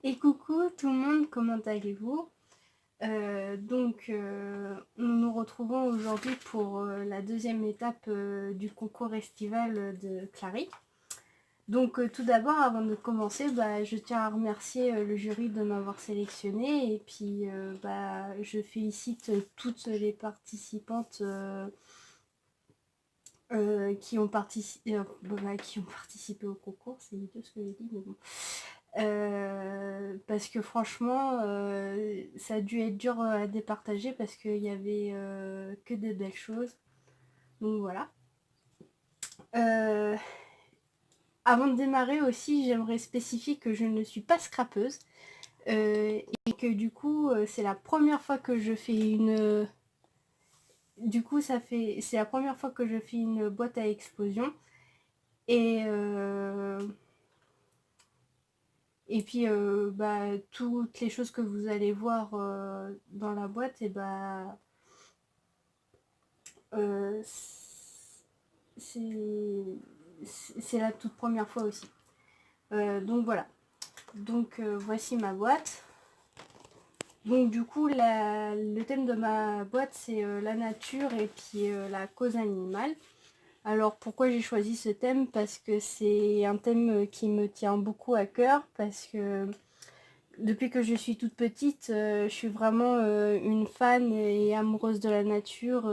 Et coucou tout le monde, comment allez-vous? Nous nous retrouvons aujourd'hui pour la deuxième étape du concours estival de Clary. Tout d'abord, avant de commencer, je tiens à remercier le jury de m'avoir sélectionné et puis je félicite toutes les participantes qui ont participé au concours. C'est idiot ce que j'ai dit, mais bon. Parce que franchement, ça a dû être dur à départager parce qu'il y avait que des belles choses. Donc voilà. Euh, Avant de démarrer aussi, j'aimerais spécifier que je ne suis pas scrapeuse et que du coup, c'est la première fois que je fais une. Du coup, c'est la première fois que je fais une boîte à explosion et toutes les choses que vous allez voir dans la boîte, euh, c'est la toute première fois aussi. Donc voilà. Voici ma boîte. Donc du coup, le thème de ma boîte, c'est la nature et puis la cause animale. Alors pourquoi j'ai choisi ce thème? Parce que c'est un thème qui me tient beaucoup à cœur, parce que depuis que je suis toute petite, je suis vraiment une fan et amoureuse de la nature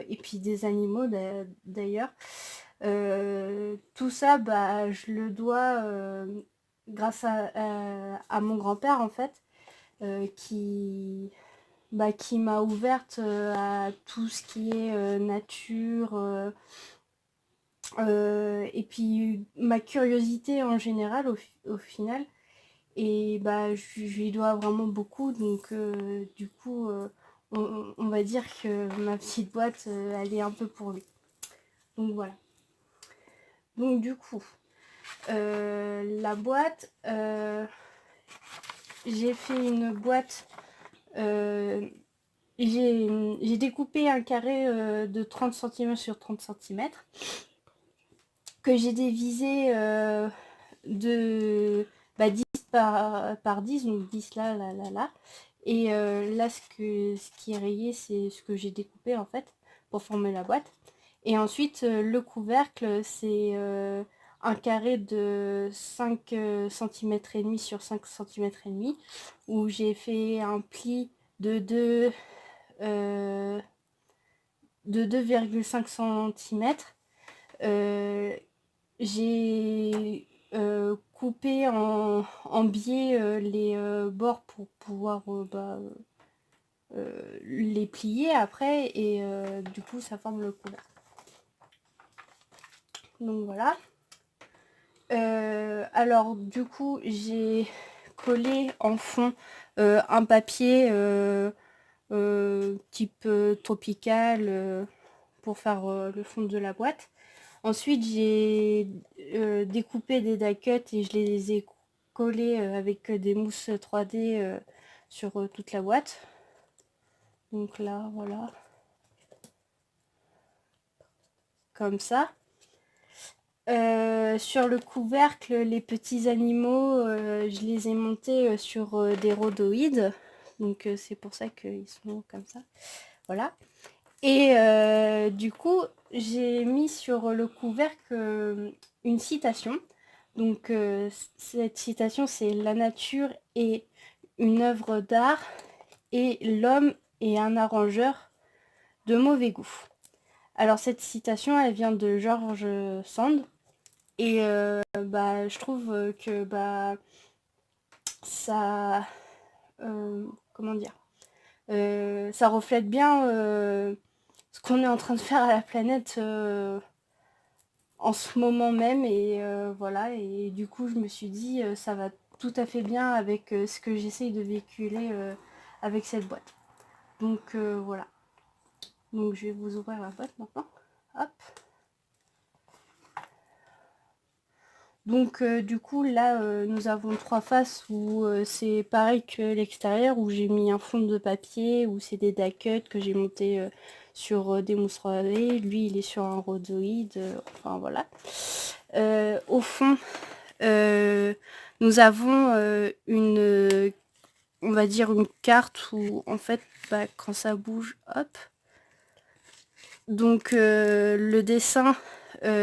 et puis des animaux d'ailleurs. Tout ça, je le dois grâce à mon grand-père en fait, qui m'a ouverte à tout ce qui est nature et puis ma curiosité en général au final. Et je lui dois vraiment beaucoup, du coup, on va dire que ma petite boîte, elle est un peu pour lui. Donc voilà. Donc du coup, la boîte, j'ai fait une boîte, j'ai découpé un carré de 30 cm sur 30 cm que j'ai divisé de 10 par 10, donc 10 là, là, là, là. Et là, ce qui est rayé, c'est ce que j'ai découpé en fait pour former la boîte. Et ensuite, le couvercle, c'est un carré de 5 cm et demi sur 5 cm et demi, où j'ai fait un pli de 2,5 cm. J'ai coupé en biais les bords pour pouvoir les plier après, et du coup ça forme le couvercle. Donc voilà. Alors du coup j'ai collé en fond un papier type tropical pour faire le fond de la boîte. Ensuite j'ai découpé des die cuts et je les ai collés avec des mousses 3D sur toute la boîte. Donc là voilà, comme ça. Sur le couvercle, les petits animaux, je les ai montés sur des rhodoïdes. Donc c'est pour ça qu'ils sont comme ça. Voilà. Et du coup, j'ai mis sur le couvercle une citation. Donc cette citation, c'est: la nature est une œuvre d'art et l'homme est un arrangeur de mauvais goût. Alors cette citation, elle vient de George Sand. Et je trouve que ça, comment dire, ça reflète bien ce qu'on est en train de faire à la planète en ce moment même. Et voilà, et du coup je me suis dit ça va tout à fait bien avec ce que j'essaye de véhiculer avec cette boîte. Donc voilà. Donc je vais vous ouvrir la boîte maintenant. Hop. Donc du coup là nous avons 3 faces où c'est pareil que l'extérieur, où j'ai mis un fond de papier, où c'est des die cuts que j'ai monté sur des mousses 3D. Lui il est sur un rhodoïde, enfin voilà. Au fond nous avons on va dire une carte où en fait quand ça bouge, hop. Donc le dessin,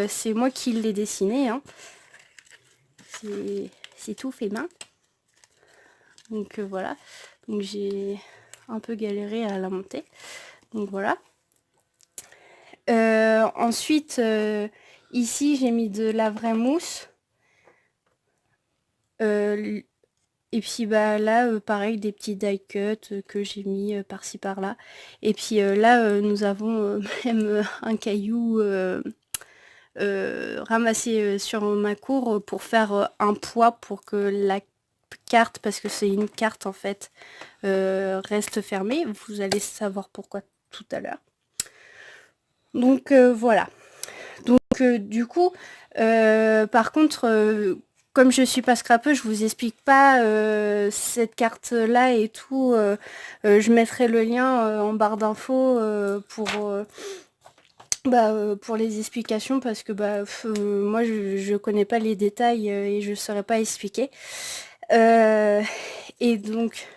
c'est moi qui l'ai dessiné, hein. C'est tout fait main. Donc voilà, donc j'ai un peu galéré à la monter. Donc voilà. Ensuite, ici j'ai mis de la vraie mousse. Et puis là, pareil, des petits die cuts que j'ai mis par-ci par-là. Et puis là, nous avons même un caillou ramassé sur ma cour pour faire un poids pour que la carte, parce que c'est une carte en fait, reste fermée. Vous allez savoir pourquoi tout à l'heure. Donc voilà. Donc du coup, par contre, comme je suis pas scrapeuse, je vous explique pas cette carte là et tout. Je mettrai le lien en barre d'infos pour les explications, parce que moi je connais pas les détails et je saurais pas expliquer. Et donc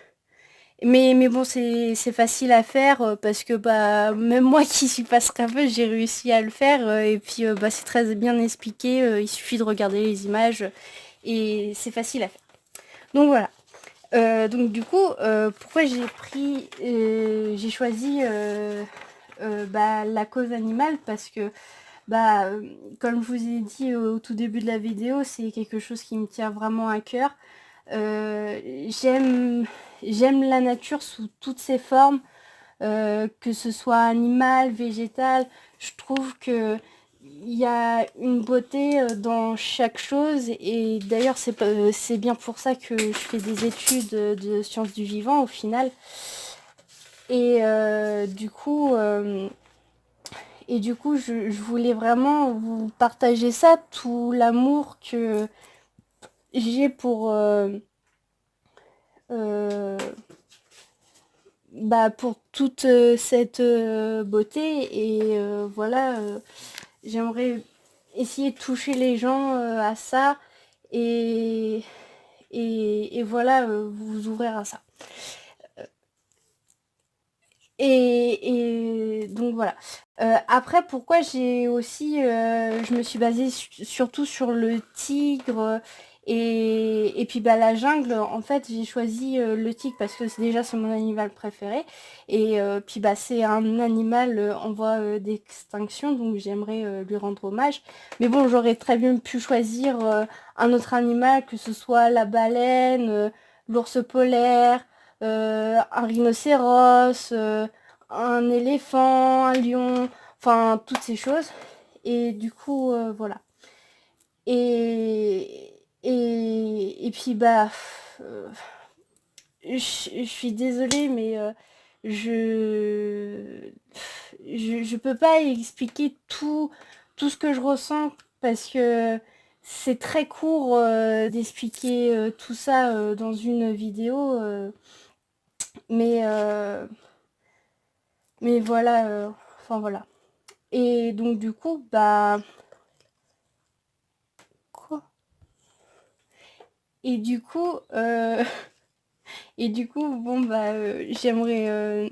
mais bon, c'est facile à faire parce que même moi qui suis pas scrapeuse, j'ai réussi à le faire et puis c'est très bien expliqué, il suffit de regarder les images et c'est facile à faire. Donc voilà. Donc du coup, pourquoi j'ai choisi la cause animale, parce que comme je vous ai dit au tout début de la vidéo, c'est quelque chose qui me tient vraiment à cœur. J'aime la nature sous toutes ses formes, que ce soit animal, végétal. Je trouve que il y a une beauté dans chaque chose, et d'ailleurs c'est bien pour ça que je fais des études de sciences du vivant au final. Et du coup je voulais vraiment vous partager ça, tout l'amour que j'ai pour toute cette beauté. Et voilà, j'aimerais essayer de toucher les gens à ça, et voilà, vous ouvrir à ça. Et donc voilà. Après, pourquoi j'ai aussi, je me suis basée surtout sur le tigre et puis la jungle. En fait, j'ai choisi le tigre parce que c'est mon animal préféré, et puis c'est un animal en voie d'extinction, donc j'aimerais lui rendre hommage. Mais bon, j'aurais très bien pu choisir un autre animal, que ce soit la baleine, l'ours polaire, un rhinocéros, un éléphant, un lion, enfin toutes ces choses. Et du coup, voilà. Et puis je suis désolée, mais je peux pas expliquer tout ce que je ressens, parce que c'est très court d'expliquer tout ça dans une vidéo. Mais voilà, enfin voilà. Et donc du coup, quoi? Et du coup, bon j'aimerais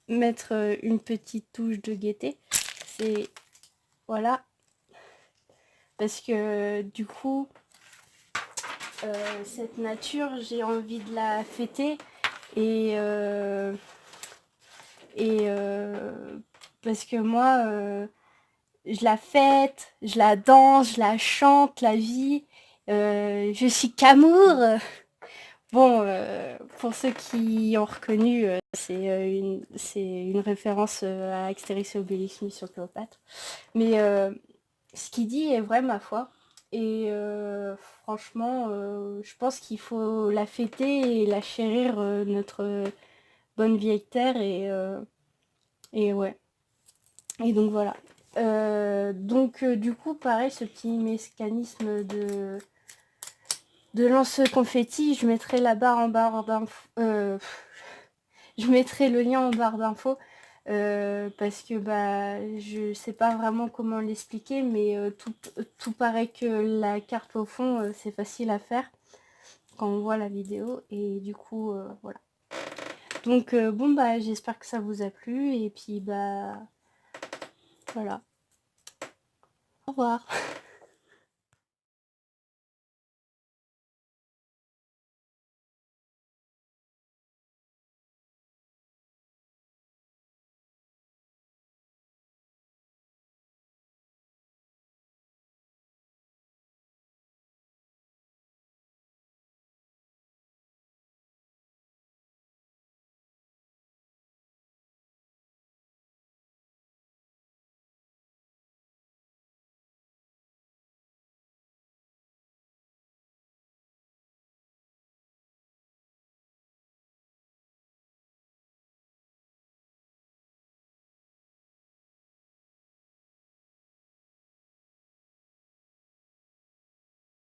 mettre une petite touche de gaieté. C'est voilà, parce que du coup, cette nature, j'ai envie de la fêter, et parce que moi, je la fête, je la danse, je la chante, la vie. Je suis qu'amour. Bon, pour ceux qui ont reconnu, c'est une référence à Astérix et Obélix mis sur Cléopâtre. Mais ce qu'il dit est vrai, ma foi. Et franchement, je pense qu'il faut la fêter et la chérir, notre bonne vieille terre. Et ouais. Et donc voilà. Donc du coup, pareil, ce petit mécanisme de lance confetti, je mettrai la barre en barre d'infos. Je mettrai le lien en barre d'infos. parce que bah je sais pas vraiment comment l'expliquer, mais tout paraît que la carte au fond c'est facile à faire quand on voit la vidéo, et du coup voilà. Donc bon bah j'espère que ça vous a plu, et puis bah voilà, au revoir.